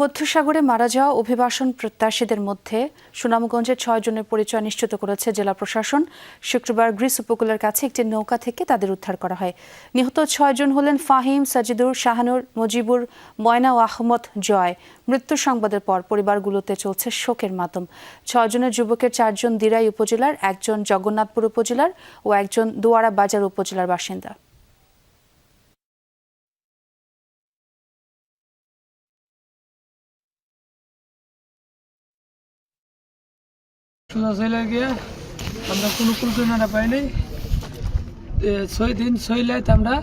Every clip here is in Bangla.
বঙ্গোপসাগরে মারা যাওয়া অভিবাসন প্রত্যাশীদের মধ্যে সুনামগঞ্জের 6 জনের পরিচয় নিশ্চিত করেছে জেলা প্রশাসন। শুক্রবার গ্রিস উপকূলের কাছে একটি নৌকা থেকে তাদের উদ্ধার করা হয়। নিহত 6 জন হলেন ফাহিম, সাজিদুর, শাহানুর, মুজিবুর, ময়না ও আহমদ জয়। মৃত্যুর সংবাদের পর পরিবারগুলোতে চলছে শোকের মাতম। 6 জনের যুবকের 4 জন দিরাই উপজেলার, একজন জগন্নাথপুর উপজেলার ও একজন দুয়ারা বাজার উপজেলার বাসিন্দা। সোজা চলে গিয়ে আমরা কোনো কুলকিনারা পাইনি। 6 দিন ছইলাইতে আমরা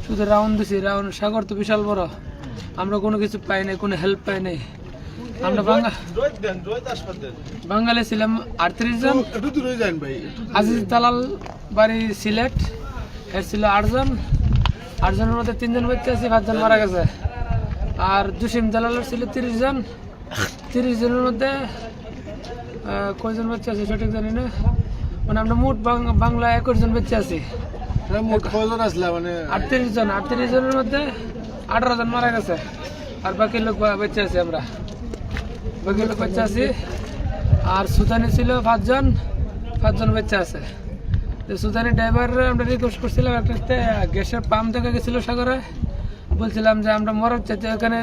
শুধু রাউন্ড দিছি। রাউন্ড সাগর তো বিশাল বড়, আমরা কোনো কিছু পাই নাই, কোনো হেল্প পাই নাই। আমরা বাঙালি ছিলাম 38 জন। আজিজ দালাল বাড়ি সিলেট, এর ছিল 8 জন। 8 জনের মধ্যে 3 জন বাচ্চা আছে, 5 জন মারা গেছে। আর জসিম দালালের ছিল 30 জন। 30 জনের মধ্যে কয়জন বাচ্চা আছে সঠিক জানি না, মানে আমরা মোট বাংলা 21 জন বাচ্চা আছি। মোট কয়জন আসলে মানে 38 জন। 38 জনের মধ্যে 18 জন মারা গেছে, আর বাকি লোক বাচ্চা আছি। আমরা বাকি লোক বাচ্চা আছি। আর সুদানি ছিল 5 জন, 5 জন বাচ্চা আছে। সুদানি ড্রাইভার আমরা রিকোয়েস্ট করছিলাম, একটা গ্যাসের পাম্প দেখা গেছিল সাগরে, বলছিলাম যে আমরা মরার চাইতে এখানে